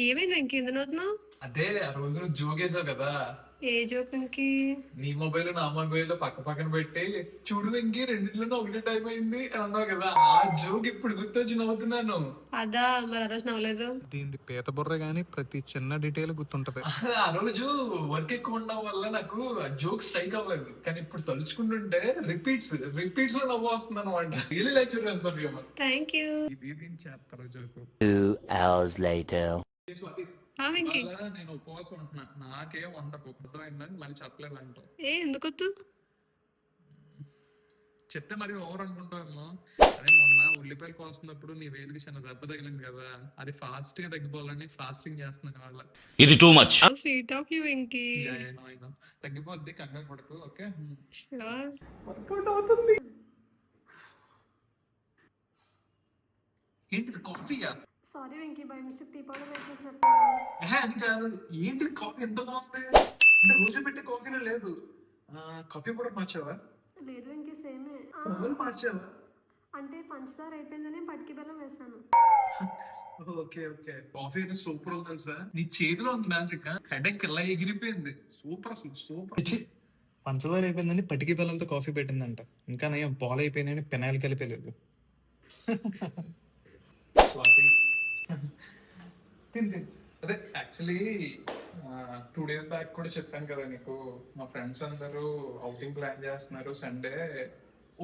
ఏమైంది ఇంకేంది నవ్వుతున్నావు? అదే ఆ రోజు జోగేసావు కదా, ఏ జోక్ ఇంకి? నీ మొబైల్ నా మొబైల్ పక్క పక్కన పెట్టి చూడు వెంకీ రెండిట్లోనూ ఒకటే టైప్ అయింది అని అన్నావు కదా, ఆ జోక్ ఇప్పుడు గుర్తొచ్చి నవ్వుతున్నాను. అదా మరి ఆ రోజు నవ్వలేదు. దీని పీత బుర్ర గానీ ప్రతి చిన్న డీటెయిల్ గుర్తుంటది. ఆ రోజు వర్క్ ఎక్కువ ఉండడం వల్ల నాకు జోక్ స్ట్రైక్ అవ్వలేదు, కానీ ఇప్పుడు తలుచుకుంటుంటే రిపీట్స్ లో నవ్వు వస్తుంది అనమాట. Really like your sense of humour. Thank you. ఇది చేస్తారు జోకు. 2 hours later. వెంకీ నేను ఉపవాసం ఉంటున్నా, నాకేం వండకు అర్థమైందని మళ్ళీ చెప్పలేదు అంటావు. ఎందుకొద్దు? చెప్తే మరి ఓవర్ అనుకుంటామో. అదే మొన్న ఉల్లిపాయలు కోస్తున్నప్పుడు నీ వేలికి చిన్న దెబ్బ తగిలింది కదా, అది ఫాస్ట్ గా తగ్గిపోవాలని ఫాస్టింగ్ చేస్తున్నాను వాళ్ళ. ఇది too much. Sweet of you Venky. తగ్గిపోద్ది, కంగారు పడకు. Okay, Sure. వర్కౌట్ అవుతుంది. ఏంటిది కాఫీయా? Sorry Venky, by mistake tea powder వేసేసినట్టు. అది కాదు, ఏంటి కాఫీ ఎంత బాగుంది, అంటే రోజు పెట్టే కాఫీలో లేదు. కాఫీ పౌడర్ మార్చావా? లేదు వెంకీ, సేమే. పౌడర్ మార్చావా? అంటే పంచదార అయిపోయిందని పటికి బెల్లం వేసాను. Okay okay. కాఫీ అయితే సూపర్ ఉంది తెలుసా, నీ చేతిలో ఉంది మ్యాజిక్. హెడేక్ ఎలా ఎగిరిపోయింది. సూపర్ అసలు సూపర్. పంచదార అయిపోయిందని పటికి బెల్లంతో కాఫీ పెట్టిందంట. ఇంకా నయం పాలు అయిపోయినాయని పెనాయిల్ కలిపేలేదు. అదే యాక్చువల్లీ 2 days బ్యాక్ కూడా చెప్పాను కదా నీకు, మా ఫ్రెండ్స్ అందరూ అవుటింగ్ ప్లాన్ చేస్తున్నారు సండే.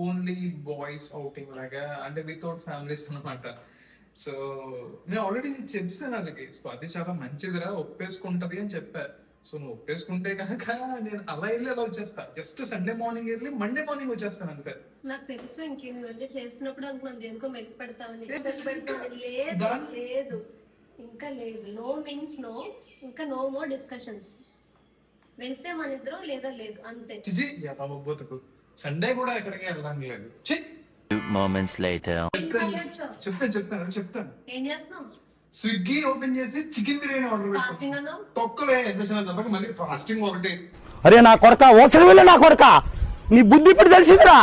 ఓన్లీ బాయ్స్ అవుటింగ్ లాగా, అంటే వితౌట్ ఫ్యామిలీస్ అనమాట. సో నేను ఆల్రెడీ చెప్పాను వాళ్ళకి, స్వాతి చాలా మంచిదిరా ఒప్పేసుకుంటది అని చెప్పా. సో నువ్వు ఒప్పేసుకుంటే కనుక నేను అలా వెళ్ళి అలా వచ్చేస్తా. జస్ట్ సండే మార్నింగ్ వెళ్ళి మండే మార్నింగ్ వచ్చేస్తాను అంతే. నాకు తెలుసు ఇంకే నువ్వు చేస్తున్నప్పుడు అనుకున్నాను దేనికో మెల్లి పెడతావని. లేదు ఇంకా లేదు. నో మీన్స్ నో, ఇంకా నో మోర్ డిస్కషన్స్. వెళ్తే మన ఇద్దరం లేదా లేదు అంతే. సండే కూడా ఎక్కడికి వెళ్ళడానికి లేదు. 2 moments later. చెప్తాను. ఏం చేస్తున్నావు? స్విగ్గీ ఓపెన్ చేసి చికెన్ బిర్యానీ ఆర్డర్ పెట్టాను. ఫాస్టింగ్ అన్నావు. తొక్కలే ఎంత చిన్న దెబ్బకి మళ్ళీ ఫాస్టింగ్ ఒకటి. అరే నా కొడక, ఓసరి వెళ్ళి నా కొడక, నీ బుద్ధి ఇప్పుడు తెలిసిందిరా.